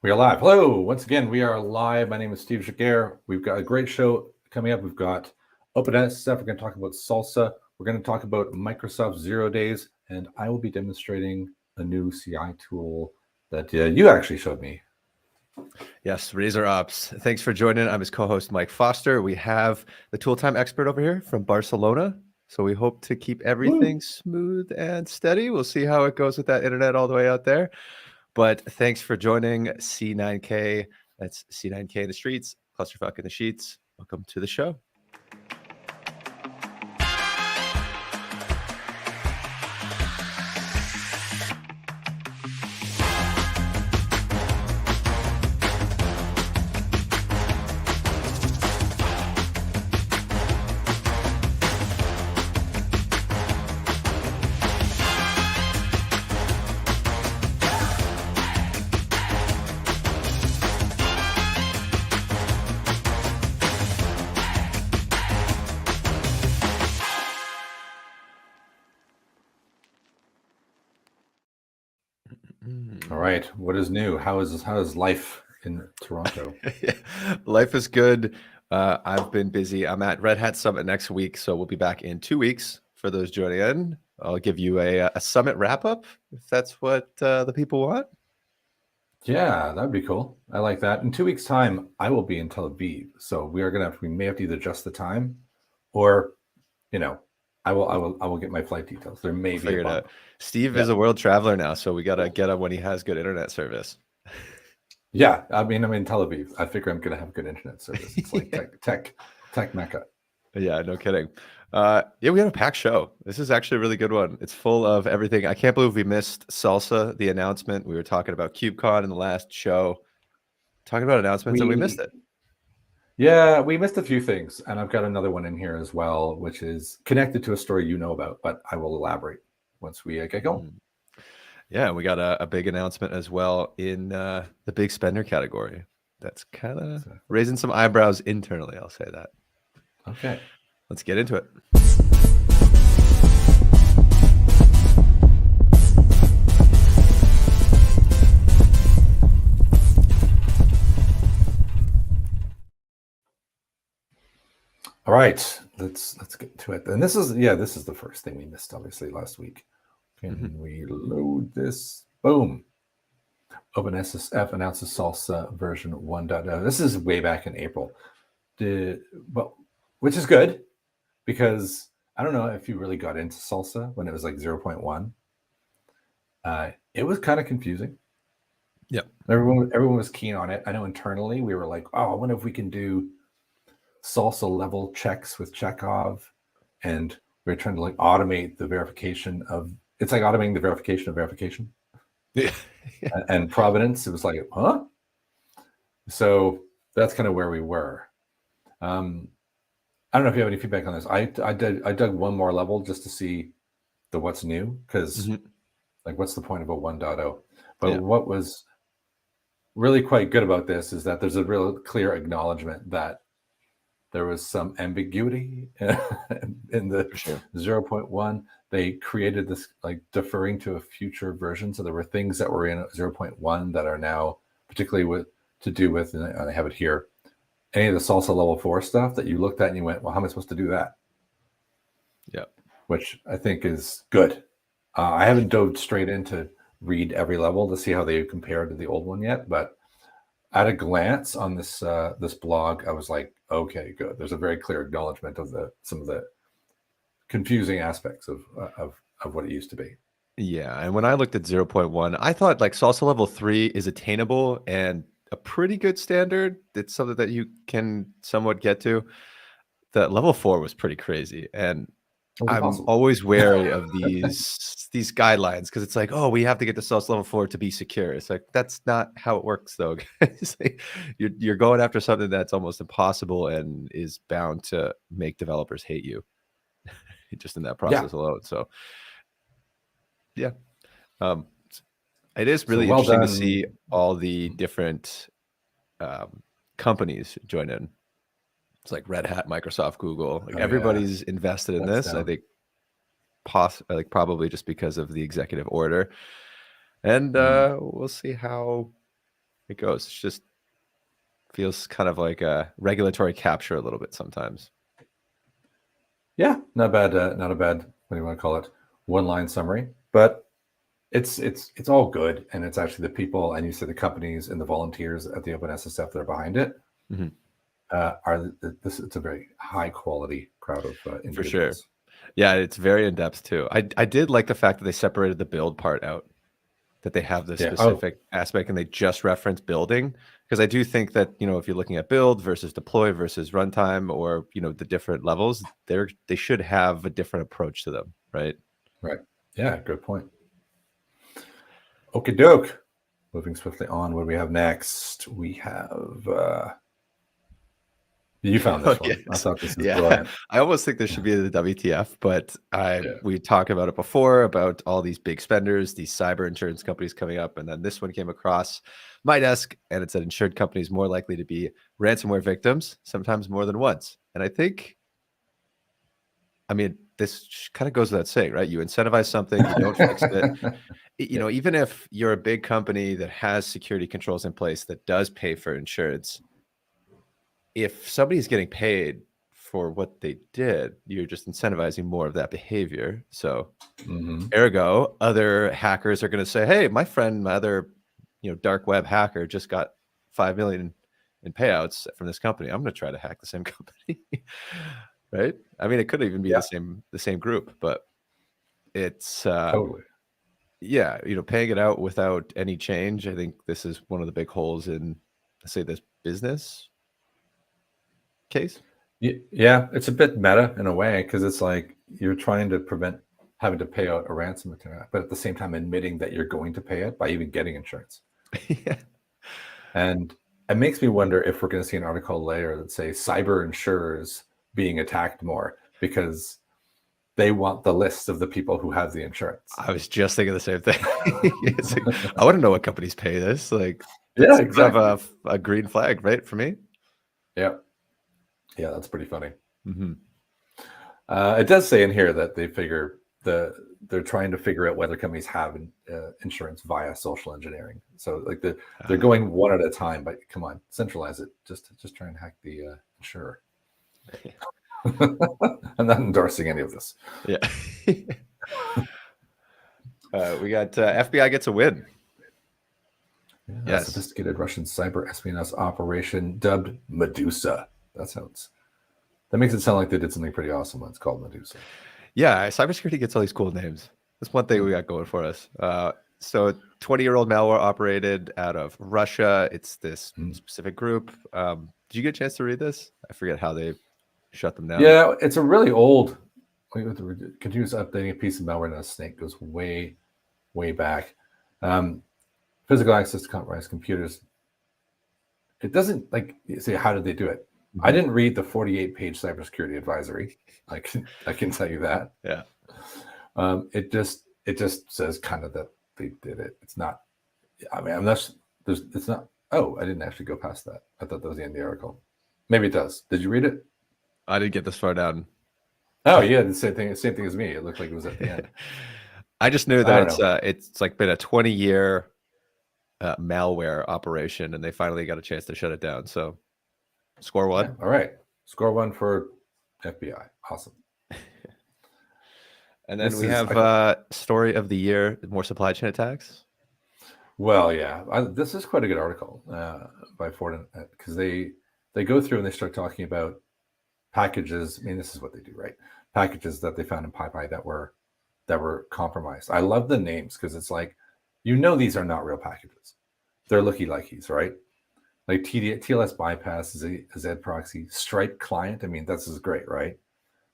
We are live. Hello. Once again, we are live. My name is Steve Jaguar. We've got a great show coming up. We've got OpenSSF stuff. We're going to talk about SLSA. We're going to talk about Microsoft 0 days. And I will be demonstrating a new CI tool that you actually showed me. Yes, RazorOps. Thanks for joining. I'm his co-host, Mike Foster. We have the tool time expert over here from Barcelona. So we hope to keep everything smooth and steady. We'll see how it goes with that internet all the way out there. But thanks for joining C9K. That's C9K in the streets, clusterfuck in the sheets. Welcome to the show. All right. What is new? How is life in Toronto? Life is good. I've been busy. I'm at Red Hat Summit next week, so we'll be back in 2 weeks for those joining in. I'll give you a summit wrap up if that's what the people want. Yeah, that'd be cool. I like that. In 2 weeks' time, I will be in Tel Aviv, so we may have to either adjust the time, or, I will get my flight details. There may be a bump. Steve is a world traveler now, so we gotta get him when he has good internet service. Yeah, I mean, I'm in Tel Aviv. I figure I'm gonna have good internet service. It's like tech mecca. Yeah, no kidding. We had a packed show. This is actually a really good one. It's full of everything. I can't believe we missed SLSA, the announcement. We were talking about KubeCon in the last show, talking about announcements, and we missed it. Yeah, we missed a few things, and I've got another one in here as well, which is connected to a story you know about, but I will elaborate once we get going. Yeah, we got a big announcement as well in the big spender category. That's kind of raising some eyebrows internally, I'll say that. Okay. Let's get into it. All right, let's get to it. And this is the first thing we missed, obviously, last week. Can we load this? Boom. OpenSSF announces SLSA version 1.0. This is way back in April. Which is good, because I don't know if you really got into SLSA when it was like 0.1. It was kind of confusing. Yeah. Everyone was keen on it. I know internally we were like, oh, I wonder if we can do SLSA level checks with Chekhov, and we're trying to like automate the verification of. It's like automating the verification of verification. Yeah. And Providence, it was like, huh? So that's kind of where we were. I don't know if you have any feedback on this. I dug one more level just to see the what's new, because like, what's the point of a 1.0? But what was really quite good about this is that there's a real clear acknowledgement that there was some ambiguity in the 0.1. They created this like deferring to a future version. So there were things that were in 0.1 that are now particularly to do with, and I have it here, any of the SLSA level 4 stuff that you looked at and you went, well, how am I supposed to do that? Yeah. Which I think is good. I haven't dove straight in to read every level to see how they compare to the old one yet, but at a glance on this this blog, I was like, okay, good. There's a very clear acknowledgement of some of the confusing aspects of what it used to be. Yeah, and when I looked at 0.1, I thought like SLSA level 3 is attainable and a pretty good standard. It's something that you can somewhat get to. The level 4 was pretty crazy, and I'm always wary of these guidelines, because it's like, oh, we have to get to SLSA level 4 to be secure. It's like, that's not how it works, though. It's like you're going after something that's almost impossible and is bound to make developers hate you, just in that process alone. So, yeah, it is really interesting to see all the different companies join in. It's like Red Hat, Microsoft, Google. Like everybody's invested in this. I think probably just because of the executive order. And we'll see how it goes. It's just feels kind of like a regulatory capture a little bit sometimes. Yeah, not bad. Not a bad. What do you want to call it? One-line summary, but it's all good, and it's actually the people, and you said the companies and the volunteers at the OpenSSF that are behind it it's a very high quality crowd of individuals. For sure. Yeah, it's very in depth too. I did like the fact that they separated the build part out, that they have this specific aspect and they just reference building, because I do think that, you know, if you're looking at build versus deploy versus runtime, or, you know, the different levels, they should have a different approach to them, right? Right. Yeah, good point. Okie doke. Moving swiftly on, what do we have next? We have you found this one. Yes. I thought this was brilliant. I almost think this should be the WTF, but we talked about it before, about all these big spenders, these cyber insurance companies coming up, and then this one came across my desk, and it said insured companies more likely to be ransomware victims, sometimes more than once. And I think, I mean, this kind of goes without saying, right? You incentivize something, you don't fix it. You know, even if you're a big company that has security controls in place that does pay for insurance, if somebody's getting paid for what they did, you're just incentivizing more of that behavior. So ergo, other hackers are going to say, hey, my friend, my other, you know, dark web hacker just got 5 million in payouts from this company. I'm going to try to hack the same company. Right? I mean, it could even be the same group, but it's totally. Yeah, you know, paying it out without any change. I think this is one of the big holes in, let's say, this business case. Yeah, it's a bit meta in a way, because it's like you're trying to prevent having to pay out a ransom attack, but at the same time admitting that you're going to pay it by even getting insurance. Yeah. And it makes me wonder if we're going to see an article later that say cyber insurers being attacked more because they want the list of the people who have the insurance. I was just thinking the same thing. Like, I want to know what companies pay this. Like, yeah, exactly. Have a green flag, right, for me? Yeah. Yeah, that's pretty funny. It does say in here that they figure they're trying to figure out whether companies have insurance via social engineering. So like they're going one at a time, but come on, centralize it. Just try and hack the insurer. I'm not endorsing any of this. Yeah. We got FBI gets a win. Yeah, a sophisticated Russian cyber espionage operation dubbed Medusa. That makes it sound like they did something pretty awesome when it's called Medusa. Yeah, cybersecurity gets all these cool names. That's one thing we got going for us. So 20-year-old malware operated out of Russia. It's this specific group. Did you get a chance to read this? I forget how they shut them down. Yeah, it's a really old, continuous updating a piece of malware in a snake, goes way, way back. Physical access to compromised computers. It doesn't like say how did they do it. I didn't read the 48-page cybersecurity advisory. I can tell you that. Yeah. It just says kind of that they did it. It's not. I mean, it's not. Oh, I didn't actually go past that. I thought that was the end of the article. Maybe it does. Did you read it? I didn't get this far down. Oh yeah, the same thing as me. It looked like it was at the end. I just knew that it's like been a 20-year malware operation, and they finally got a chance to shut it down. So score one. Yeah, all right. Score one for FBI. Awesome. And then we have story of the year, more supply chain attacks. Well, yeah, this is quite a good article by Ford, because they go through and they start talking about packages. I mean, this is what they do, right? Packages that they found in PyPy that were compromised. I love the names because it's like, these are not real packages. They're looky-likeys, right? Like TLS bypass, Z proxy, Stripe client. I mean, this is great, right?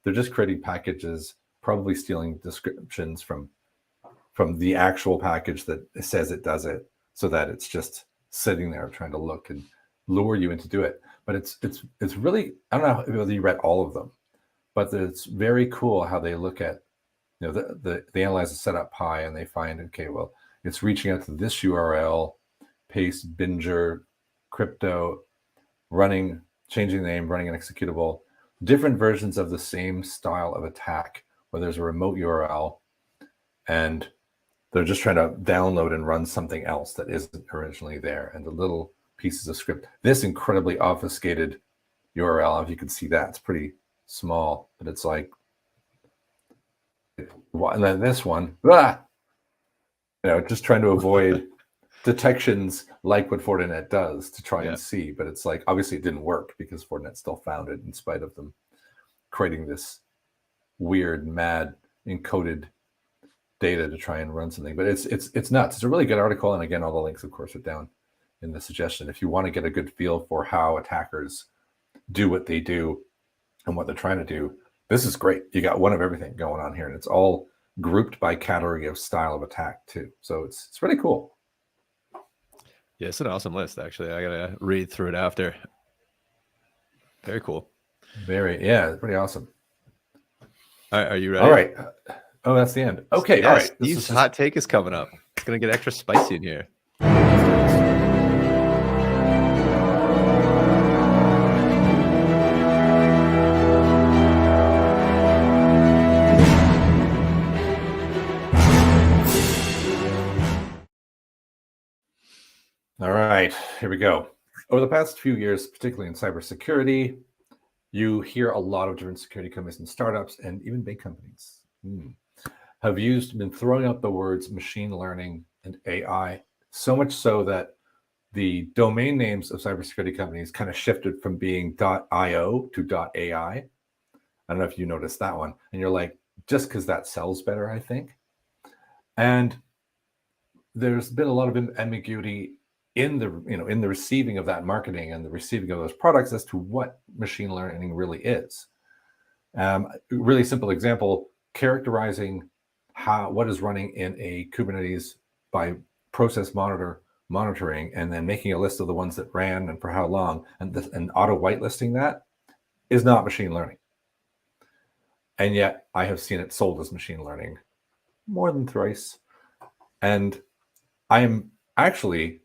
They're just creating packages, probably stealing descriptions from the actual package that says it does it, so that it's just sitting there trying to look and lure you into do it. But it's really, I don't know whether you read all of them, but it's very cool how they look at, they analyze the setup pie and they find, okay, well, it's reaching out to this URL, paste, binger, crypto, changing the name, running an executable, different versions of the same style of attack, where there's a remote URL and They're just trying to download and run something else that isn't originally there. And the little pieces of script, this incredibly obfuscated URL, if you can see that, it's pretty small, but it's like, and then this one, just trying to avoid detections like what Fortinet does to try and see. But it's like, obviously it didn't work because Fortinet still found it in spite of them creating this weird, mad, encoded data to try and run something. But it's nuts. It's a really good article. And again, all the links, of course, are down in the suggestion. If you want to get a good feel for how attackers do what they do and what they're trying to do, this is great. You got one of everything going on here, and it's all grouped by category of style of attack too. So it's really cool. Yeah, it's an awesome list, actually. I gotta read through it after. Very cool. It's pretty awesome. All right, are you ready? All right. Oh, that's the end. Okay. Yes, all right. Steve's hot take is coming up. It's gonna get extra spicy in here. All right, here we go. Over the past few years, particularly in cybersecurity, you hear a lot of different security companies and startups and even big companies have been throwing out the words machine learning and AI, so much so that the domain names of cybersecurity companies kind of shifted from being .io to .ai. I don't know if you noticed that one. And you're like, just because that sells better, I think. And there's been a lot of ambiguity in the receiving of that marketing and the receiving of those products as to what machine learning really is. Really simple example, characterizing what is running in a Kubernetes by process monitoring, and then making a list of the ones that ran and for how long, and auto whitelisting that is not machine learning. And yet I have seen it sold as machine learning more than thrice. And I am actually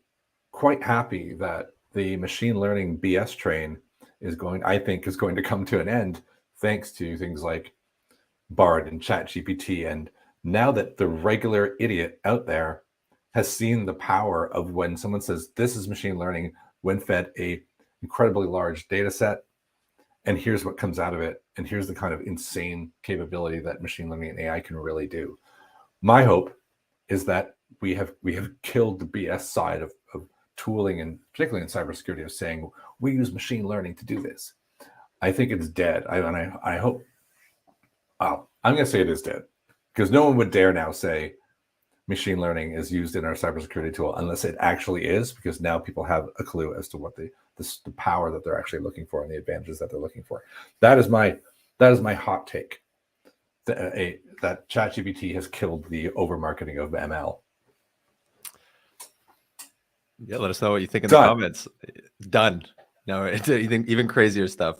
quite happy that the machine learning BS train is going to come to an end, thanks to things like Bard and ChatGPT. And now that the regular idiot out there has seen the power of when someone says this is machine learning when fed a incredibly large data set, and here's what comes out of it, and here's the kind of insane capability that machine learning and AI can really do. My hope is that we have killed the BS side of tooling, and particularly in cybersecurity, of saying we use machine learning to do this. I think it's dead. I hope. I'm going to say it is dead, because no one would dare now say machine learning is used in our cybersecurity tool unless it actually is, because now people have a clue as to what the power that they're actually looking for and the advantages that they're looking for. That is my hot take. That ChatGPT has killed the over marketing of ML. Yeah, let us know what you think in the comments. Done. No, it's even crazier stuff.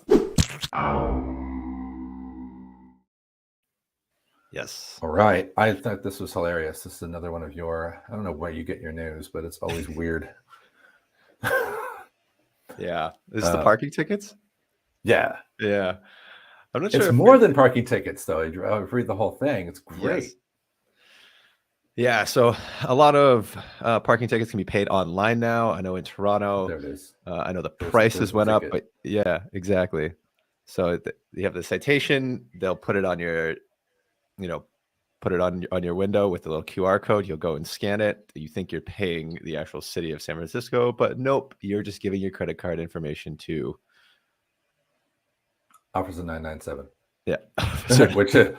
Yes. All right. I thought this was hilarious. This is another one of your, I don't know where you get your news, but it's always weird. Yeah. Is the parking tickets? Yeah. Yeah. I'm not sure. It's more than parking tickets, though. I read the whole thing. It's great. Yes. Yeah, so a lot of parking tickets can be paid online now. I know in Toronto, there it is. I know the prices went up, but yeah, exactly. So you have the citation. They'll put it on your, put it on your window with the little QR code. You'll go and scan it. You think you're paying the actual city of San Francisco, but nope, you're just giving your credit card information to Officer 997. Yeah. Which who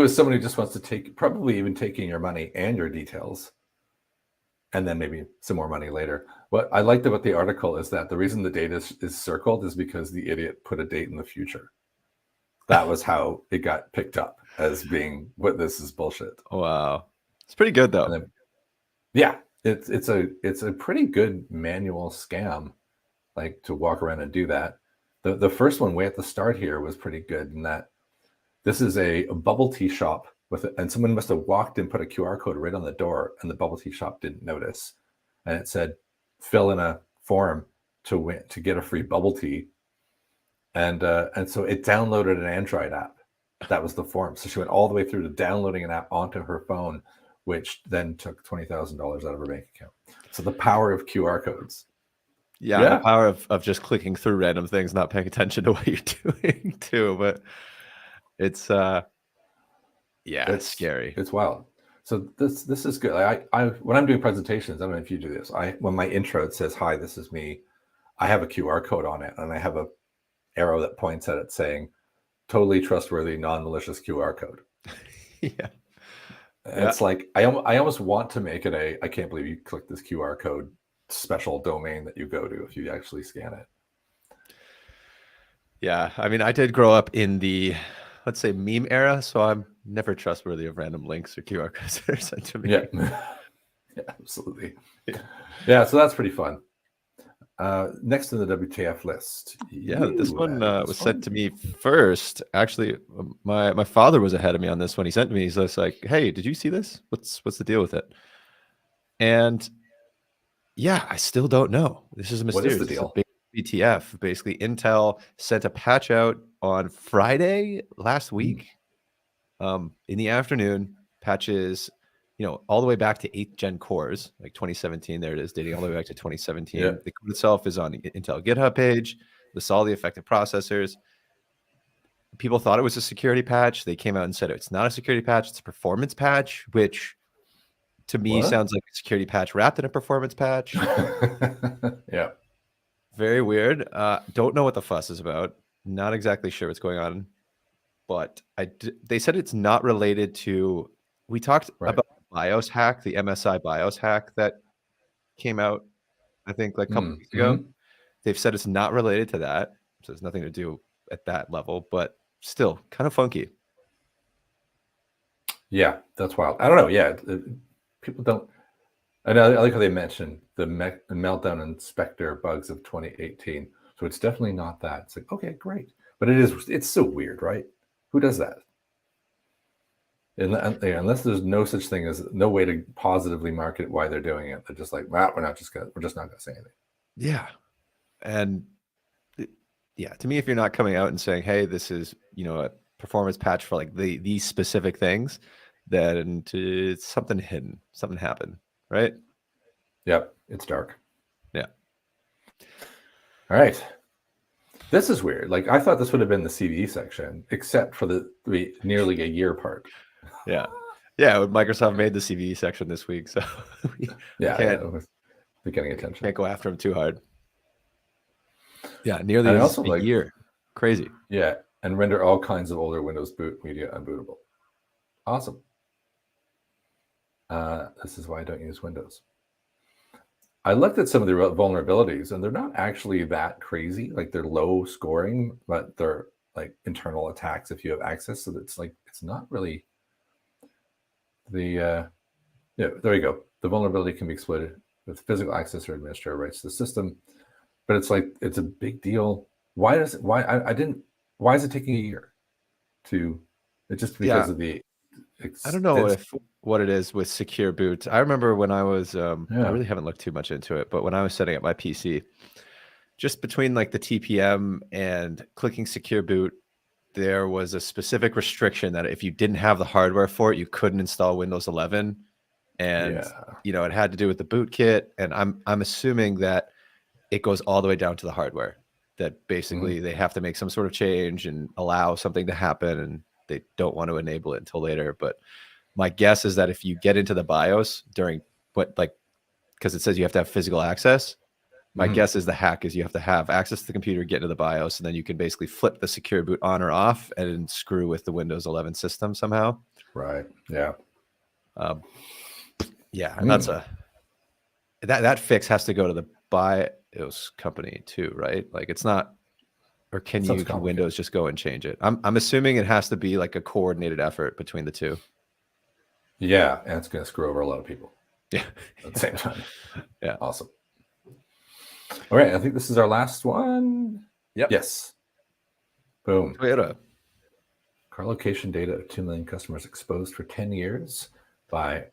is someone who just wants to probably even taking your money and your details, and then maybe some more money later. What I liked about the article is that the reason the date is circled is because the idiot put a date in the future. That was how it got picked up as being what this is bullshit. Wow. It's pretty good though. Then, yeah, it's a pretty good manual scam, like to walk around and do that. The first one way at the start here was pretty good in that this is a bubble tea shop and someone must have walked in, put a QR code right on the door, and the bubble tea shop didn't notice. And it said, fill in a form to get a free bubble tea. And so it downloaded an Android app. That was the form. So she went all the way through to downloading an app onto her phone which then took $20,000 out of her bank account. So the power of QR codes. Yeah, the power of just clicking through random things, not paying attention to what you're doing too. But it's it's scary. It's wild. So this is good. I when I'm doing presentations, I don't know if you do this. When my intro it says, "Hi, this is me," I have a QR code on it, and I have a arrow that points at it saying, "Totally trustworthy, non-malicious QR code." Yeah. It's like I almost want to make it I can't believe you click this QR code special domain that you go to if you actually scan it. Yeah, I mean, I did grow up in the, let's say, meme era, so I'm never trustworthy of random links or QR codes that are sent to me. Yeah, yeah, absolutely. Yeah, so that's pretty fun. Next in the WTF list. Yeah, this one was sent to me first. Actually, my father was ahead of me on this one. He sent to me. He's just like, "Hey, did you see this? What's the deal with it?" And yeah, I still don't know. This is a mysterious. What is the deal? WTF. Basically, Intel sent a patch out on Friday last week. In the afternoon, patches, all the way back to 8th gen cores, like 2017. There it is, dating all the way back to 2017. Yeah. The code itself is on Intel GitHub page. Lists all the affected processors. People thought it was a security patch. They came out and said it's not a security patch. It's a performance patch, which to me sounds like a security patch wrapped in a performance patch. Yeah. Very weird. Don't know what the fuss is about. Not exactly sure what's going on. But they said it's not related to, we talked about the BIOS hack, the MSI BIOS hack that came out, I think, like a couple weeks ago. They've said it's not related to that. So there's nothing to do at that level, but still kind of funky. Yeah, that's wild. I don't know. Yeah, people don't. I like how they mentioned the meltdown inspector bugs of 2018. So it's definitely not that. It's like, okay, great. But it's so weird, right? Who does that? Unless there's no such thing as no way to positively market why they're doing it. They're just like, well, we're just not gonna say anything. Yeah. And yeah, to me, if you're not coming out and saying, hey, this is, a performance patch for like these specific things, then it's something hidden, something happened, right? Yep, it's dark. Yeah. All right. This is weird. Like I thought this would have been the CVE section, except for the nearly a year part. Yeah. Yeah. Microsoft made the CVE section this week. So they're getting attention. Can't go after them too hard. Yeah. Nearly a year. Crazy. Yeah. And render all kinds of older Windows boot media unbootable. Awesome. This is why I don't use Windows. I looked at some of the vulnerabilities and they're not actually that crazy. Like they're low scoring, but they're like internal attacks if you have access. So it's like, it's not really there you go. The vulnerability can be exploited with physical access or administrator rights to the system, but it's like, it's a big deal. Why is it taking a year it's just because of the, I don't know what it is with secure boot. I remember when I was, I really haven't looked too much into it, but when I was setting up my PC, just between like the TPM and clicking secure boot, there was a specific restriction that if you didn't have the hardware for it, you couldn't install Windows 11. And, it had to do with the boot kit. And I'm assuming that it goes all the way down to the hardware, that basically they have to make some sort of change and allow something to happen. And they don't want to enable it until later. But my guess is that if you get into the BIOS during because it says you have to have physical access, my guess is the hack is you have to have access to the computer, get into the BIOS, and then you can basically flip the secure boot on or off and screw with the Windows 11 system somehow. Right. Yeah. And that's that fix has to go to the BIOS company too, right? Like it's not, or can Windows just go and change it? I'm assuming it has to be like a coordinated effort between the two. Yeah, and it's going to screw over a lot of people. Yeah, at the same time. Yeah, awesome. All right, I think this is our last one. Yep. Yes. Boom. Toyota. Car location data of 2 million customers exposed for 10 years by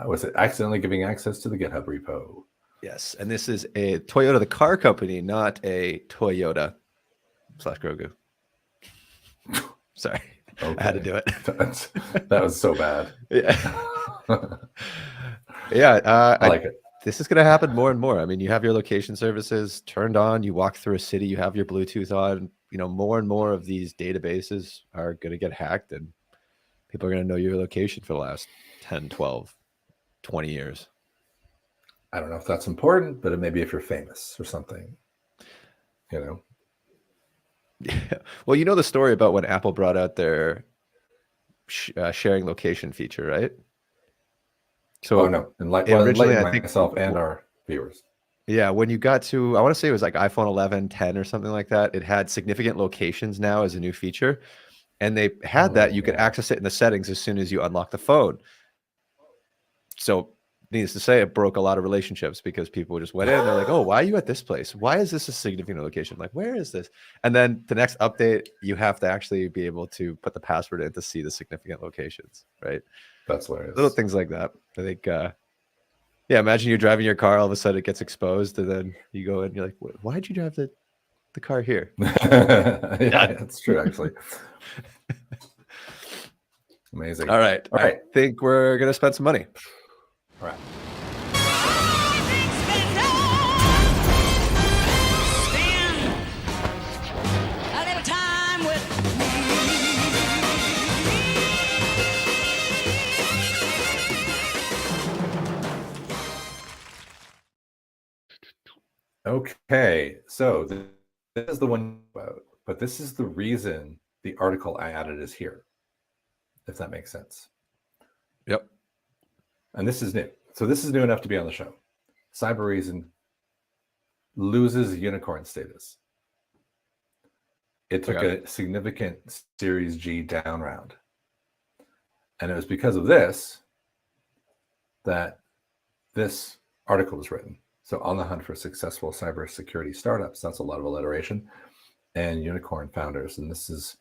was it accidentally giving access to the GitHub repo? Yes, and this is a Toyota, the car company, not a Toyota / Grogu. Sorry. Okay. I had to do it. That was so bad. Yeah. Yeah, I like it. this is going to happen more and more. I mean, you have your location services turned on, you walk through a city, you have your Bluetooth on, more and more of these databases are going to get hacked, and people are going to know your location for the last 10, 12, 20 years. I don't know if that's important, but maybe if you're famous or something, Yeah. Well, you know the story about when Apple brought out their sharing location feature, right? So, oh no, originally, enlighten I think, myself and our viewers. yeah, when you got to, I want to say it was like iPhone 11, 10 or something like that, it had significant locations now as a new feature. And they had that you could access it in the settings as soon as you unlock the phone. So, needless to say, it broke a lot of relationships because people just went in. They're like, "Oh, why are you at this place? Why is this a significant location? Like, where is this?" And then the next update, you have to actually be able to put the password in to see the significant locations, right? That's hilarious. Little things like that. I think, yeah. Imagine you're driving your car, all of a sudden it gets exposed, and then you go in, and you're like, "Why'd you drive the car here?" Yeah, that's true, actually. Amazing. All right. I think we're gonna spend some money. All right. Okay, so this is the one about, but this is the reason the article I added is here, if that makes sense. Yep. And this is new. So this is new enough to be on the show. Cybereason loses unicorn status. It took a significant Series G down round. And it was because of this that this article was written. So on the hunt for successful cybersecurity startups, that's a lot of alliteration, and unicorn founders. And this is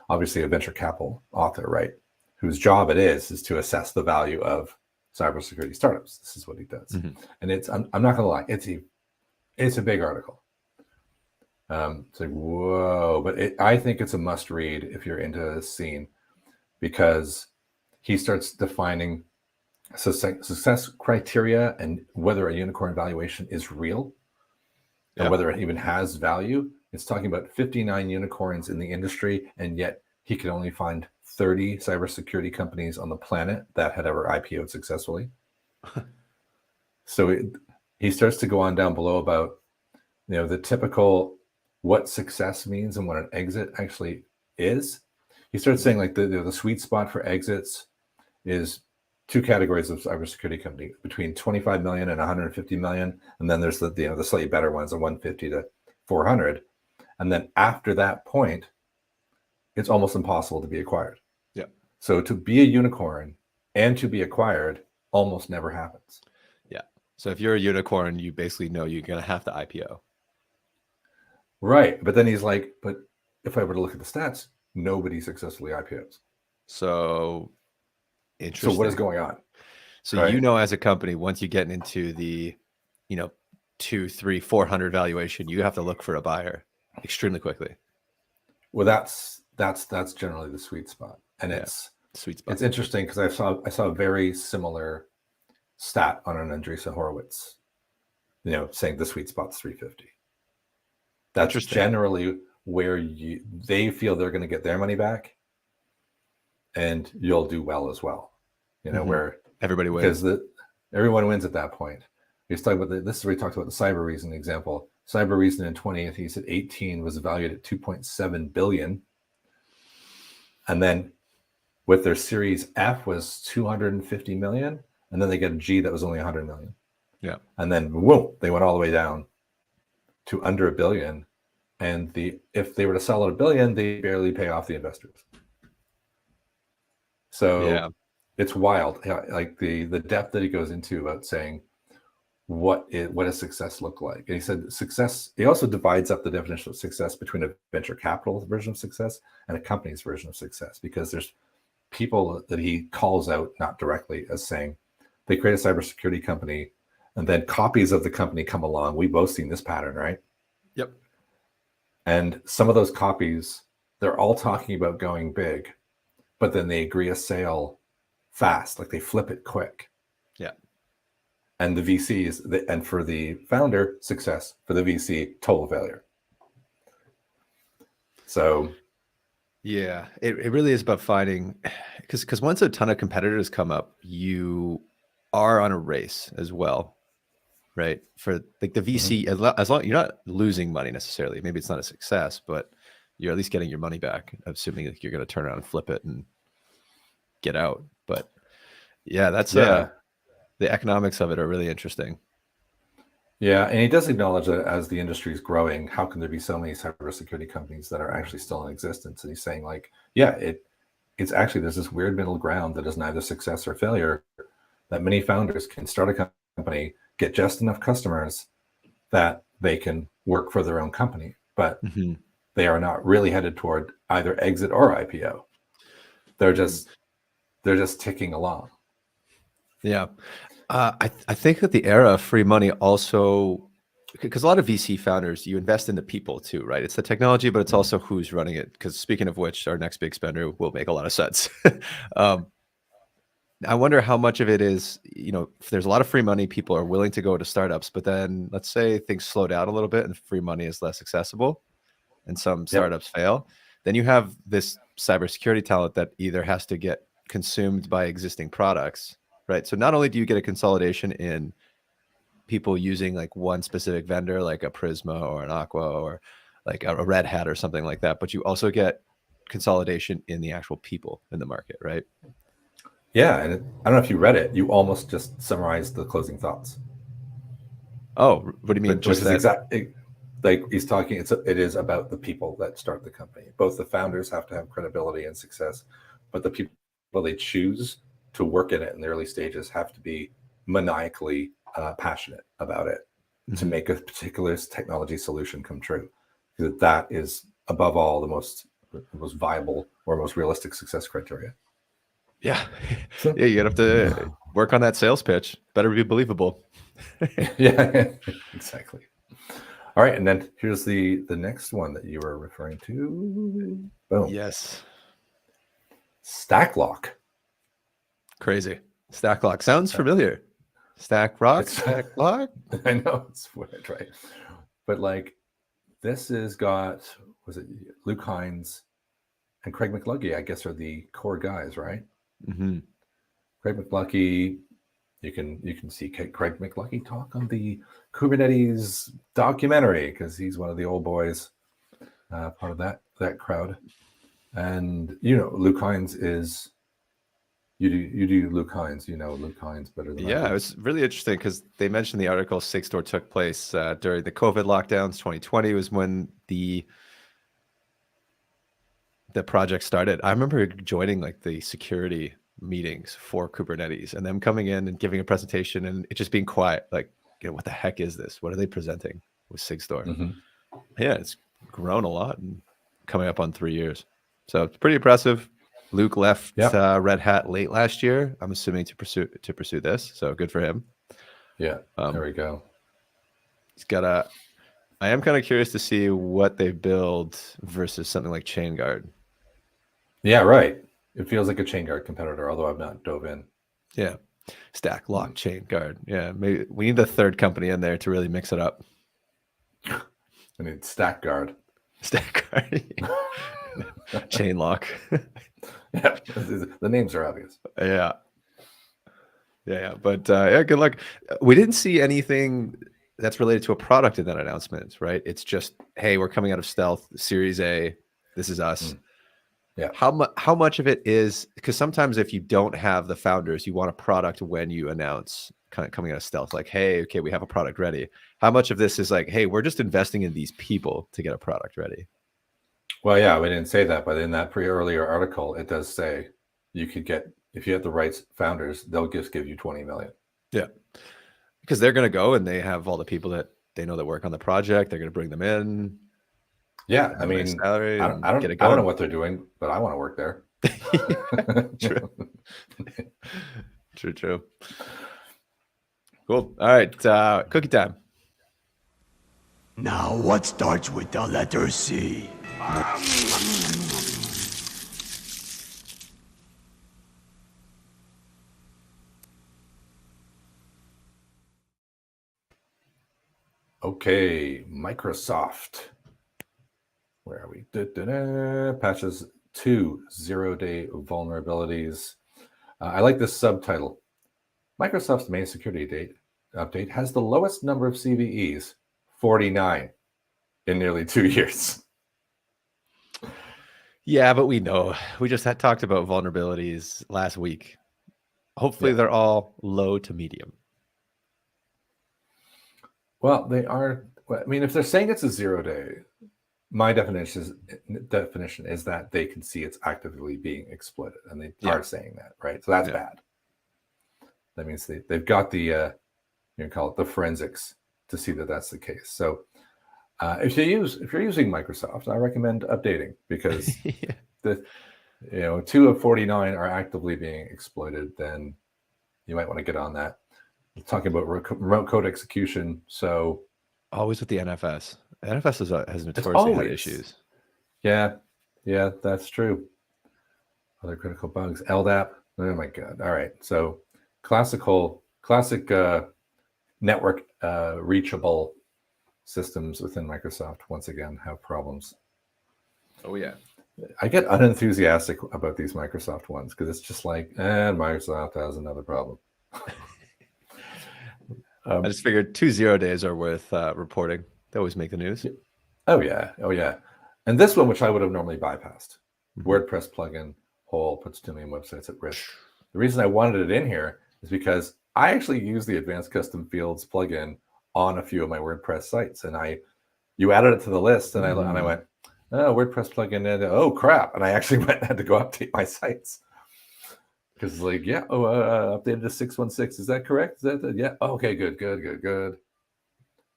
obviously a venture capital author, right? Whose job it is to assess the value of cybersecurity startups. This is what he does. Mm-hmm. And I'm not gonna lie, it's a big article. It's like, whoa, but I think it's a must read if you're into this scene, because he starts defining success criteria and whether a unicorn valuation is real and whether it even has value. It's talking about 59 unicorns in the industry, and yet he could only find 30 cybersecurity companies on the planet that had ever IPO'd successfully. So he starts to go on down below about the typical what success means and what an exit actually is. He starts saying like the sweet spot for exits is two categories of cybersecurity company, between 25 million and 150 million, and then there's the slightly better ones, the 150 to 400, and then after that point, it's almost impossible to be acquired. Yeah. So to be a unicorn and to be acquired almost never happens. Yeah. So if you're a unicorn, you basically know you're going to have to IPO. Right. But then he's like, but if I were to look at the stats, nobody successfully IPOs. So interesting. So what is going on? So as a company, once you get into the 200, 300, 400 valuation, you have to look for a buyer extremely quickly. Well, that's generally the sweet spot. And it's sweet spot. It's interesting because I saw a very similar stat on an Andreessen Horowitz, saying the sweet spot's 350. That's generally where they feel they're going to get their money back, and you'll do well as well. Where everybody wins, because everyone wins at that point. He's talking about this is where he talked about the Cybereason example. Cybereason in 2018 was valued at 2.7 billion, and then with their Series F was 250 million, and then they get a G that was only 100 million. Yeah, and then whoa, they went all the way down to under $1 billion, and if they were to sell at $1 billion, they barely pay off the investors. So it's wild, like the depth that he goes into about saying what does success look like. And he said success, he also divides up the definition of success between a venture capital version of success and a company's version of success, because there's people that he calls out, not directly, as saying they create a cybersecurity company and then copies of the company come along. We've both seen this pattern, right? Yep. And some of those copies, they're all talking about going big, but then they agree a sale fast, like they flip it quick. Yeah. And the VCs, and for the founder, success. For the VC, total failure. So yeah, it really is about finding, because once a ton of competitors come up, you are on a race as well, right? For like the VC, as long you're not losing money necessarily. Maybe it's not a success, but you're at least getting your money back, assuming that you're going to turn around and flip it and get out. But yeah, that's the economics of it are really interesting. Yeah, and he does acknowledge that as the industry is growing, how can there be so many cybersecurity companies that are actually still in existence? And he's saying, like, yeah, it's actually, there's this weird middle ground that is neither success or failure, that many founders can start a company, get just enough customers that they can work for their own company, but they are not really headed toward either exit or IPO. They're just ticking along. Yeah. I think that the era of free money also, because a lot of VC founders, you invest in the people too, right? It's the technology, but it's also who's running it. Because speaking of which, our next big spender will make a lot of sense. I wonder how much of it is, if there's a lot of free money, people are willing to go to startups, but then let's say things slow down a little bit and free money is less accessible and some startups fail. Then you have this cybersecurity talent that either has to get consumed by existing products, right? So not only do you get a consolidation in people using like one specific vendor, like a Prisma or an Aqua or like a Red Hat or something like that, but you also get consolidation in the actual people in the market, right? Yeah, and I don't know if you read it. You almost just summarized the closing thoughts. Oh, what do you mean? Which is exactly like he's talking. It is about the people that start the company. Both the founders have to have credibility and success, but the people they choose to work in it in the early stages have to be maniacally passionate about it to make a particular technology solution come true. Because that is above all the most viable or most realistic success criteria. Yeah. Yeah, you have to work on that sales pitch. Better be believable. Yeah, exactly. All right, and then here's the next one that you were referring to. Boom. Yes. StackLock. Crazy. StackLock sounds familiar. StackLock. I know it's weird, right? But like, this has got, was it Luke Hines and Craig McLuckie? I guess are the core guys, right? Craig McLuckie. You can see Craig McLuckie talk on the Kubernetes documentary because he's one of the old boys, part of that crowd. And Luke Hines is. You do Luke Hines. You know Luke Hines better than I do. It was really interesting because they mentioned the article SigStore took place during the COVID lockdowns. 2020 was when the project started. I remember joining like the security meetings for Kubernetes and them coming in and giving a presentation and it just being quiet. Like, what the heck is this? What are they presenting with SigStore? Yeah, it's grown a lot and coming up on 3 years. So it's pretty impressive. Luke left Red Hat late last year. I'm assuming to pursue this. So good for him. Yeah, there we go. He's got I am kind of curious to see what they build versus something like ChainGuard. Yeah, right. It feels like a ChainGuard competitor, although I've not dove in. Yeah, StackLock, ChainGuard. Yeah, maybe we need the third company in there to really mix it up. I need StackGuard. StackGuard. ChainLock. Yeah, the names are obvious. Yeah. But good luck. We didn't see anything that's related to a product in that announcement, right? It's just, hey, we're coming out of stealth, Series A. This is us. Yeah. How much of it is, because sometimes if you don't have the founders, you want a product when you announce kind of coming out of stealth, like, hey, okay, we have a product ready. How much of this is like, hey, we're just investing in these people to get a product ready? Well, yeah, we didn't say that, but in that earlier article, it does say you could get, if you have the right founders, they'll just give you 20 million. Yeah. Because they're going to go and they have all the people that they know that work on the project. They're going to bring them in. Yeah. I mean, I don't know what they're doing, but I want to work there. True. True. Cool. All right. Cookie time. Now, what starts with the letter C? Okay, Microsoft. Where are we? Patches 2 0-day vulnerabilities. I like this subtitle. Microsoft's main security update has the lowest number of CVEs, 49, in nearly 2 years. Yeah, but we know. We just had talked about vulnerabilities last week. Hopefully they're all low to medium. Well, they are. I mean, if they're saying it's a 0-day, my definition is that they can see it's actively being exploited, and they are saying that, right? So that's bad. That means they've got the you can call it the forensics to see that that's the case. So if you're using Microsoft, I recommend updating, because the 2 of 49 are actively being exploited. Then you might want to get on that. We're talking about remote code execution. So always with the NFS. NFS has notoriously had issues. Yeah, that's true. Other critical bugs. LDAP. Oh my God. All right. So classic network reachable systems within Microsoft once again have problems. Oh yeah. I get unenthusiastic about these Microsoft ones because it's just like, Microsoft has another problem. I just figured 2 0-days are worth reporting. They always make the news. Oh yeah. And this one, which I would have normally bypassed, WordPress plugin hole puts too many websites at risk. The reason I wanted it in here is because I actually use the advanced custom fields plugin on a few of my WordPress sites, and you added it to the list, and I went, oh, WordPress plugin, and oh crap, and I actually went and had to go update my sites. Because it's like, updated to 6.16. Is that correct? Is that yeah? Oh, okay, good.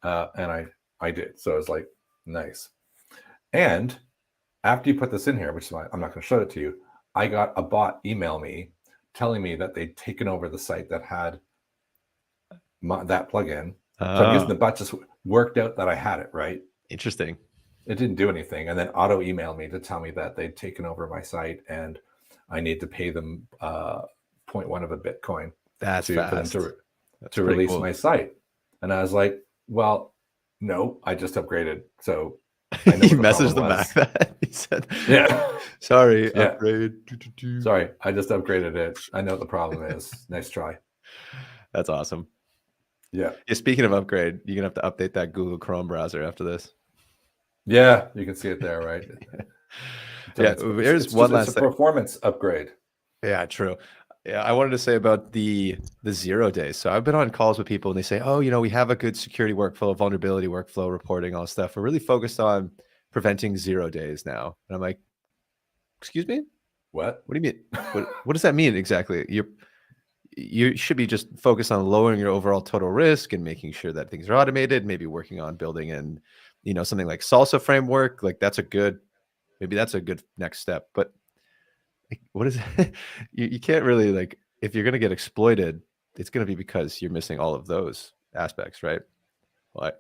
And I did. So I was like, nice. And after you put this in here, which is why I'm not going to show it to you, I got a bot email me telling me that they'd taken over the site that had that plugin. So I'm using the bot, just worked out that I had it, right? Interesting. It didn't do anything. And then auto emailed me to tell me that they'd taken over my site and I need to pay them 0.1 of a Bitcoin to release my site. And I was like, well, no, I just upgraded. So I know he messaged them back that he said, sorry, upgrade. Sorry, I just upgraded it. I know what the problem is. Nice try. That's awesome. Yeah. Speaking of upgrade, you're going to have to update that Google Chrome browser after this. Yeah, you can see it there, right? Here's one last thing. Performance upgrade. Yeah, true. Yeah, I wanted to say about the 0 days. So I've been on calls with people and they say, oh, we have a good security workflow, vulnerability workflow, reporting, all stuff. We're really focused on preventing 0 days now. And I'm like, excuse me? What? What do you mean? What does that mean exactly? You should be just focused on lowering your overall total risk and making sure that things are automated, maybe working on building in, something like SLSA framework. Like maybe that's a good next step. But what is it? You can't really, if you're going to get exploited, it's going to be because you're missing all of those aspects, right?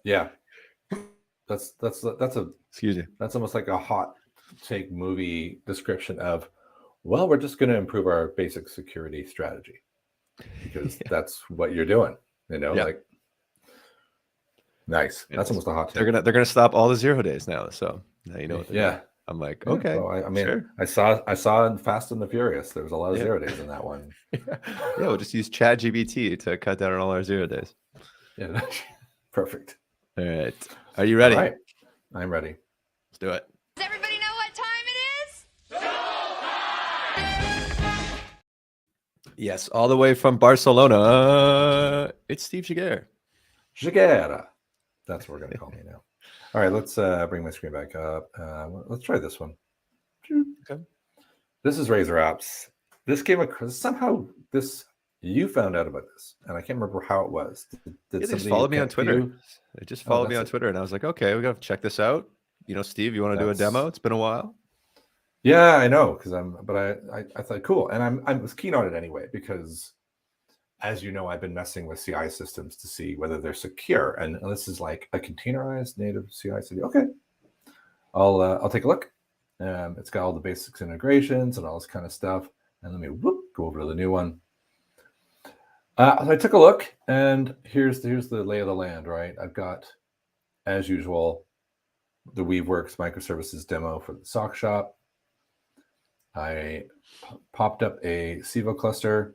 Yeah. That's excuse me. That's almost like a hot take movie description of, well, we're just going to improve our basic security strategy because that's what you're doing, nice. That's almost a hot take. They're gonna stop all the 0 days now. So now you know what they're doing. I'm like, okay. Well, I mean, sure. I saw in Fast and the Furious, there was a lot of 0 days in that one. We'll just use ChatGPT to cut down on all our 0 days. Yeah, perfect. All right. Are you ready? All right. I'm ready. Let's do it. Does everybody know what time it is? Showtime! Yes, all the way from Barcelona, it's Steve Giguère. Giguère. That's what we're going to call me now. All right, let's bring my screen back up. Let's try this one. Okay. This is RazorOps. This came across somehow. You found out about this, and I can't remember how it was. They just followed me on Twitter. They just followed me on Twitter, and I was like, okay, we got to check this out. Steve, you want to do a demo? It's been a while. Yeah, I know, but I thought cool, and I was keen on it anyway because, as you know, I've been messing with CI systems to see whether they're secure, and this is like a containerized native CI system. Okay, I'll take a look. It's got all the basics integrations and all this kind of stuff, and let me go over to the new one. I took a look, and here's the lay of the land. Right, I've got as usual, the Weaveworks microservices demo for the sock shop. I popped up a Civo cluster,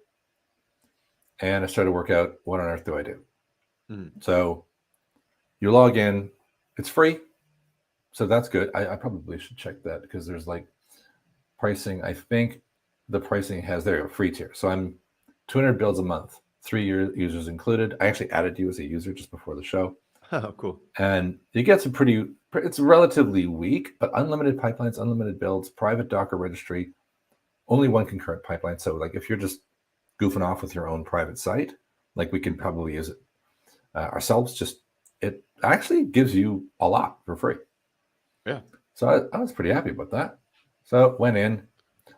and I started to work out what on earth do I do. So you log in, it's free, so that's good. I probably should check that because there's like pricing. I think the pricing has there a free tier. So I'm 200 builds a month, 3 users included. I actually added you as a user just before the show. Oh, cool. And you get some it's relatively weak, but unlimited pipelines, unlimited builds, private Docker registry, only one concurrent pipeline. So like if you're just goofing off with your own private site, like we can probably use it ourselves. Just it actually gives you a lot for free. Yeah. So I was pretty happy about that. So went in,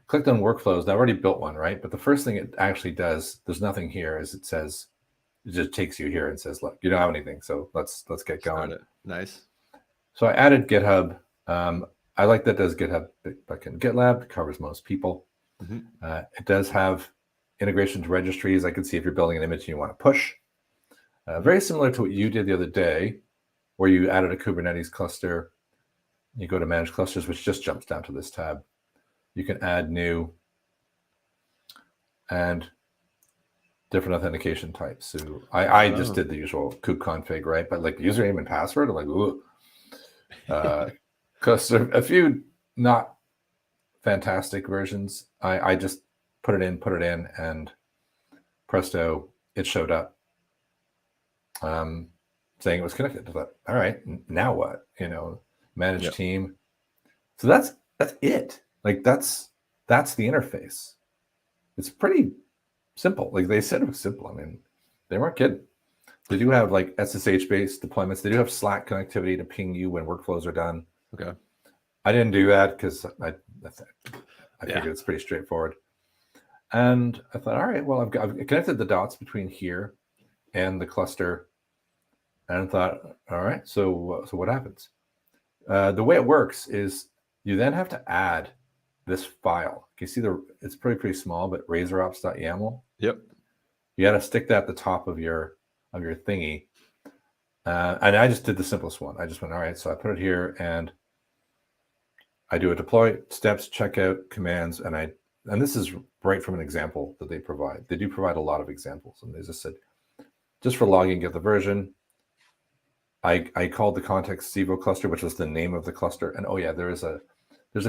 clicked on workflows. I already built one, right? But the first thing it actually does, there's nothing here, is it says, it just takes you here and says, look, you don't have anything. So let's get going. Nice. So I added GitHub. I like that it does GitHub Bitbucket GitLab. It covers most people. It does have integration to registries. I can see if you're building an image and you want to push. Very similar to what you did the other day, where you added a Kubernetes cluster. You go to manage clusters, which just jumps down to this tab. You can add new and different authentication types. So I just did the usual kubeconfig, right? But like username and password, I'm like, ooh. Because a few not fantastic versions, I just put it in, and presto, it showed up saying it was connected. I thought, all right, now what? Manage team. So that's it. Like that's the interface. It's pretty simple. Like they said it was simple. I mean, they weren't kidding. They do have like SSH-based deployments. They do have Slack connectivity to ping you when workflows are done. Okay. I didn't do that because I figured it's pretty straightforward. And I thought, all right, well, I've connected the dots between here and the cluster, and I thought, all right, so what happens? The way it works is you then have to add this file. You see it's pretty small, but RazorOps.yaml. Yep. You got to stick that at the top of your thingy. And I just did the simplest one. I just went, all right, so I put it here and I do a deploy, steps, checkout, commands, and this is right from an example that they provide. They do provide a lot of examples, and they just said, just for logging, get the version. I called the context Civo cluster, which was the name of the cluster. And oh yeah, there's a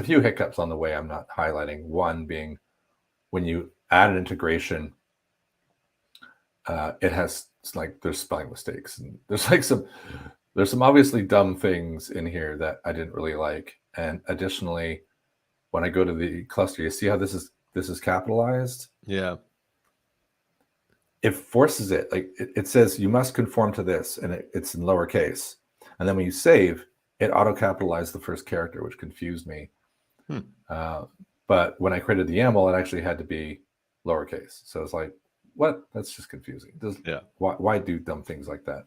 few hiccups on the way I'm not highlighting. One being when you add an integration, there's spelling mistakes, and there's some obviously dumb things in here that I didn't really like. And additionally, when I go to the cluster, you see how this is capitalized? Yeah. It forces it, like it says you must conform to this, and it's in lowercase. And then when you save, it auto capitalized the first character, which confused me. But when I created the YAML, it actually had to be lowercase. So it's like, what? That's just confusing. Why do dumb things like that?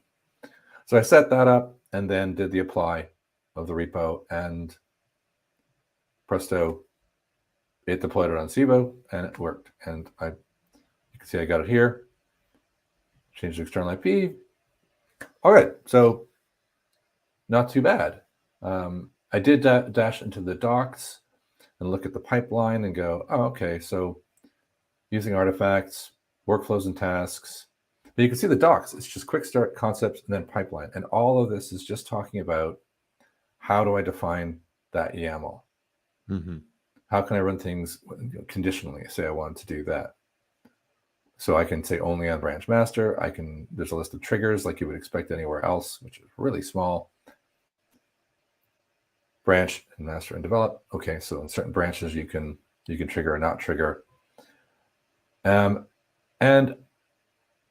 So I set that up and then did the apply of the repo, and presto, it deployed it on Civo, and it worked. And you can see I got it here. Changed the external IP. All right, so not too bad. I did dash into the docs and look at the pipeline and go, oh, okay, so using artifacts, workflows and tasks. But you can see the docs. It's just quick start, concepts, and then pipeline. And all of this is just talking about how do I define that YAML? How can I run things conditionally? Say I want to do that. So I can say only on branch master. There's a list of triggers like you would expect anywhere else, which is really small. Branch and master and develop. Okay, so in certain branches you can trigger or not trigger. And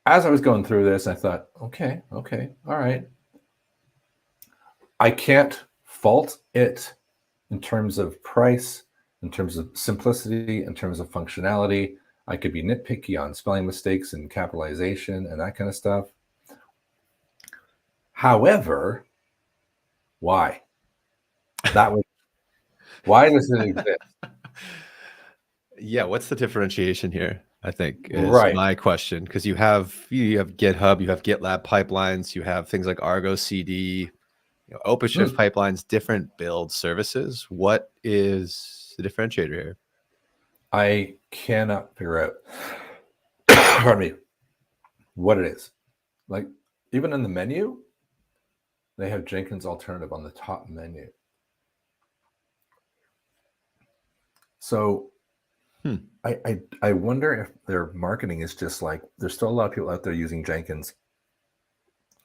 as I was going through this, I thought, okay, all right. I can't fault it in terms of price, in terms of simplicity, in terms of functionality. I could be nitpicky on spelling mistakes and capitalization and that kind of stuff. However, why? Why does it exist? Yeah, what's the differentiation here? I think is my question, because you have GitHub, you have GitLab pipelines, you have things like Argo CD, OpenShift pipelines, different build services. What is the differentiator here? I cannot figure out, pardon me, what it is. Like, even in the menu, they have Jenkins alternative on the top menu. So I wonder if their marketing is just like, there's still a lot of people out there using Jenkins.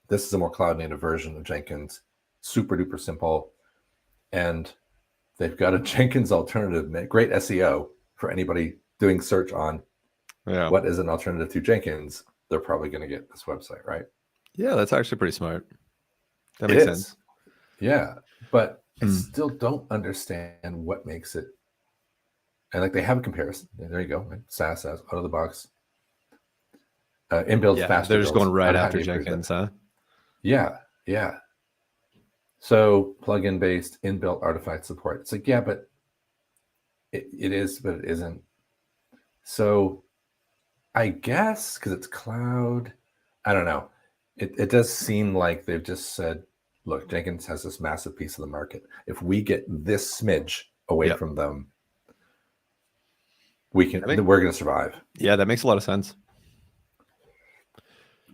This is a more cloud native version of Jenkins, super duper simple. And they've got a Jenkins alternative, great SEO for anybody doing search on what is an alternative to Jenkins. They're probably going to get this website, right? Yeah, that's actually pretty smart. That makes sense. Yeah, but I still don't understand what makes it. And like, they have a comparison. There you go. SaaS out of the box. Inbuilt faster. They're just builds. going right after Jenkins, huh? Yeah. So plugin based inbuilt artifact support. It's like, yeah, but it is, but it isn't. So I guess because it's cloud, I don't know. It does seem like they've just said, look, Jenkins has this massive piece of the market. If we get this smidge away from them, we're going to survive. Yeah, that makes a lot of sense.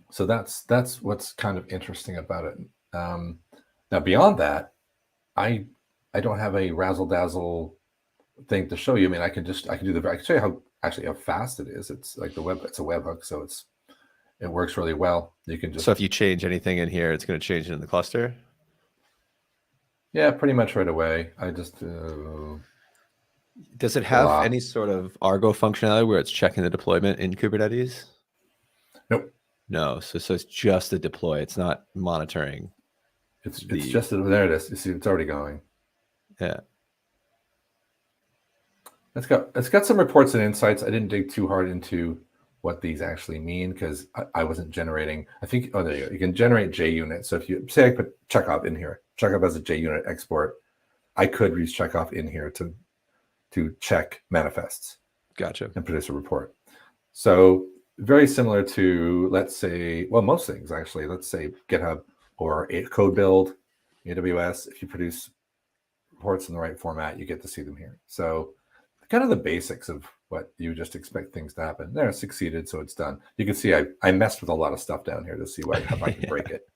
So that's what's kind of interesting about it. Now beyond that, I don't have a razzle dazzle thing to show you. I mean, I can show you how fast it is. It's like it's a webhook, so it works really well. You can just, so if you change anything in here, it's going to change it in the cluster. Yeah, pretty much right away. I just does it have any sort of Argo functionality where it's checking the deployment in Kubernetes? Nope. No, so it's just a deploy. It's not monitoring. It's just there. It is. You see, it's already going. Yeah. It's got some reports and insights. I didn't dig too hard into what these actually mean because I wasn't generating. I think there you go. You can generate JUnit. So if you say I put checkoff in here, checkoff as a JUnit export, I could use checkoff in here to check manifests. Gotcha. And produce a report. So very similar to, let's say, well, most things actually. Let's say GitHub or a code build, AWS. If you produce reports in the right format, you get to see them here. So kind of the basics of what you just expect things to happen. There, it succeeded, so it's done. You can see I messed with a lot of stuff down here to see if I can break it.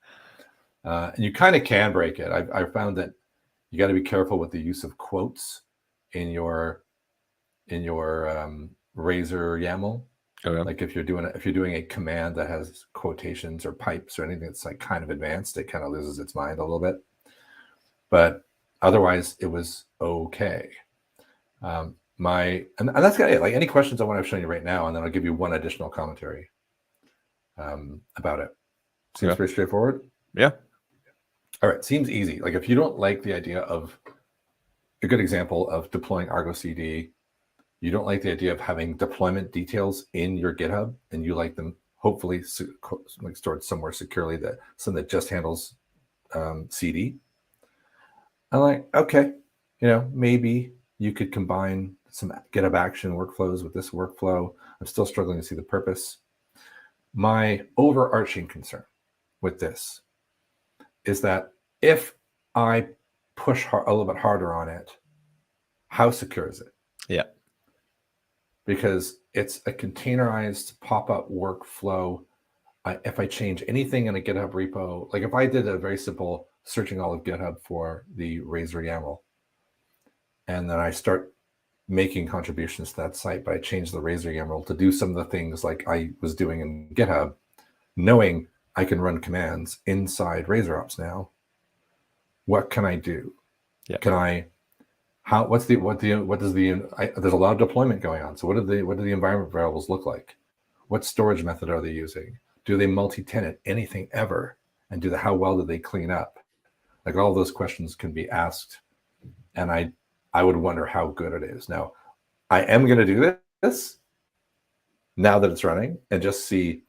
And you kind of can break it. I found that you got to be careful with the use of quotes in your Razor YAML. Okay. Like if you're doing a command that has quotations or pipes or anything that's like kind of advanced, it kind of loses its mind a little bit. But otherwise, it was okay. And that's got it. Like, any questions on what I've shown you right now, and then I'll give you one additional commentary about it. Seems pretty straightforward. Yeah. All right. Seems easy. Like, if you don't like the idea of a good example of deploying Argo CD, you don't like the idea of having deployment details in your GitHub, and you like them hopefully stored somewhere securely, something that just handles CD. I'm like, okay, maybe you could combine some GitHub action workflows with this workflow. I'm still struggling to see the purpose. My overarching concern with this is that if I push a little bit harder on it, how secure is it? Yeah. Because it's a containerized pop-up workflow. If I change anything in a GitHub repo, like if I did a very simple searching all of GitHub for the Razor YAML, and then I start making contributions to that site, but I change the Razor YAML to do some of the things like I was doing in GitHub, knowing I can run commands inside RazorOps now. What can I do? Yeah. There's a lot of deployment going on. So what do the environment variables look like? What storage method are they using? Do they multi-tenant anything ever? And how well do they clean up? Like, all those questions can be asked. And I would wonder how good it is. Now, I am going to do this now that it's running and just see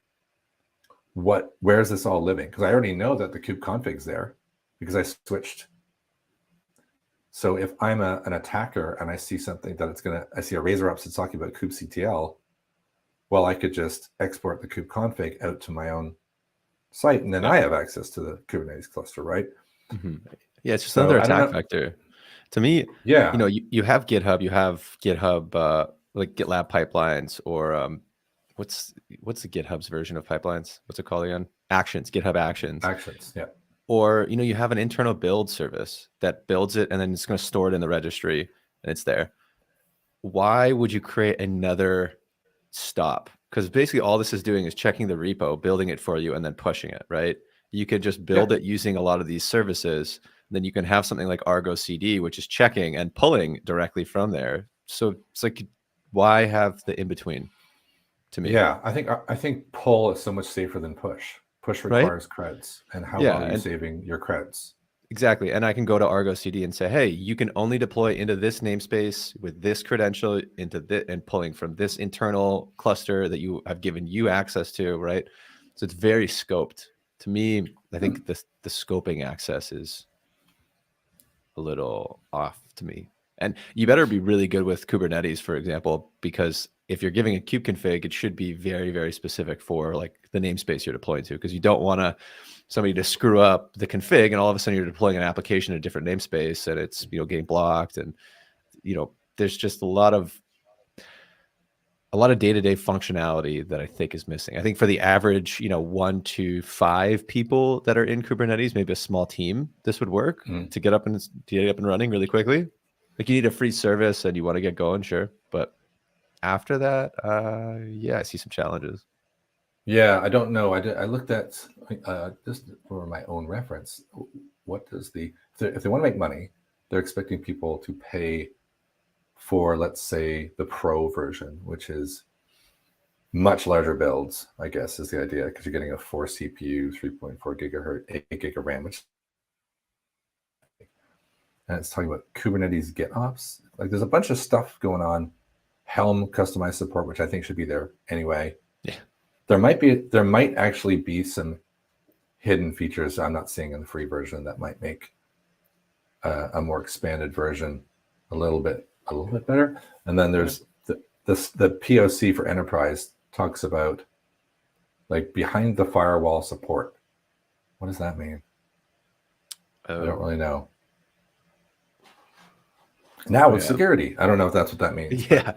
where is this all living? Because I already know that the kube config's there because I switched. So if I'm an attacker and I see something that I see a RazorOps that's talking about kubectl, well, I could just export the kube config out to my own site, and then I have access to the Kubernetes cluster, right? Yeah, it's just So another I don't attack know. vector. To me, Yeah, you have GitHub, like GitLab pipelines, or what's the GitHub's version of pipelines? What's it called again? Actions, GitHub Actions. actions. Yeah. Or, you have an internal build service that builds it and then it's going to store it in the registry and it's there. Why would you create another stop? Because basically all this is doing is checking the repo, building it for you, and then pushing it, right? You could just build it using a lot of these services. Then you can have something like Argo CD, which is checking and pulling directly from there. So it's like, why have the in-between, to me? Yeah, I think pull is so much safer than push. Push Right? requires creds, and how Yeah, well are you and saving your creds? exactly. And I can go to Argo CD and say, hey, you can only deploy into this namespace with this credential into this, and pulling from this internal cluster that you have given you access to, right? So it's very scoped. To me, I think the scoping access is a little off to me. And you better be really good with Kubernetes, for example, because if you're giving a kube config, it should be very, very specific for like the namespace you're deploying to, because you don't want somebody to screw up the config and all of a sudden you're deploying an application in a different namespace and it's getting blocked, and there's just a lot of day-to-day functionality that I think is missing. I think for the average 1 to 5 people that are in Kubernetes, maybe a small team, this would work to get up and running really quickly. Like, you need a free service and you want to get going, sure, but after that, yeah, I see some challenges. Yeah, I don't know. I looked at just for my own reference. What does if they want to make money, they're expecting people to pay for, let's say, the pro version, which is much larger builds, I guess, is the idea, because you're getting a 4 CPU, 3.4 gigahertz, 8 gig of RAM, and it's talking about Kubernetes GitOps. Like, there's a bunch of stuff going on. Helm customized support, which I think should be there anyway. Yeah. There might actually be some hidden features I'm not seeing in the free version that might make a more expanded version a little bit better. And then there's the POC for enterprise talks about like behind the firewall support. What does that mean? I don't really know. Now with security, I don't know if that's what that means. Yeah.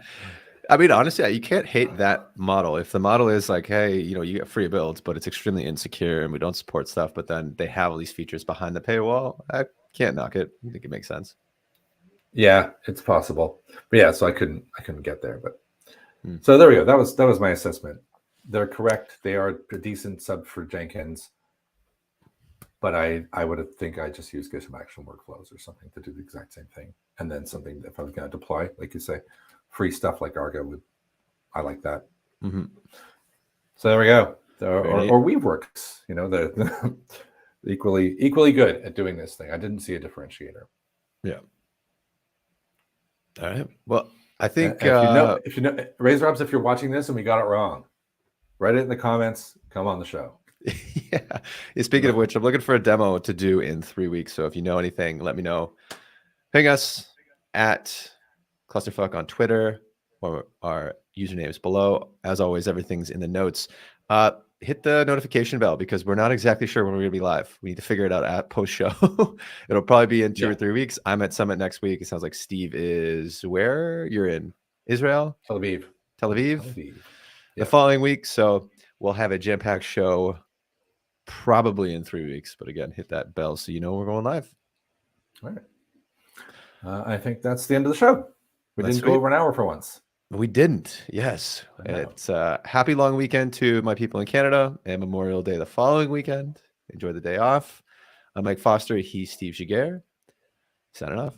I mean, honestly, you can't hate that model. If the model is like, hey, you get free builds, but it's extremely insecure and we don't support stuff, but then they have all these features behind the paywall, I can't knock it. I think it makes sense. Yeah, it's possible. But yeah, so I couldn't get there. But so there we go. That was my assessment. They're correct. They are a decent sub for Jenkins. But I would think I just use GitHub Action Workflows or something to do the exact same thing. And then something, if I was going to deploy, like you say, free stuff like Argo I like that. So there we go. Or Weaveworks, the equally good at doing this thing. I didn't see a differentiator. Yeah. All right. Well, I think if you know RazorOps, if you're watching this and we got it wrong, write it in the comments. Come on the show. Yeah. Speaking of which, I'm looking for a demo to do in 3 weeks. So if you know anything, let me know. Ping us at Clusterfuck on Twitter, or our usernames below. As always, everything's in the notes. Hit the notification bell, because we're not exactly sure when we're going to be live. We need to figure it out at post-show. It'll probably be in 2 or 3 weeks. I'm at Summit next week. It sounds like Steve is where? You're in Israel? Tel Aviv. The following week. So we'll have a jam-packed show probably in 3 weeks. But again, hit that bell so you know we're going live. All right. I think that's the end of the show. We didn't go over an hour for once. We didn't. Yes. It's a happy long weekend to my people in Canada, and Memorial Day the following weekend. Enjoy the day off. I'm Mike Foster. He's Steve Giguere. Signing off.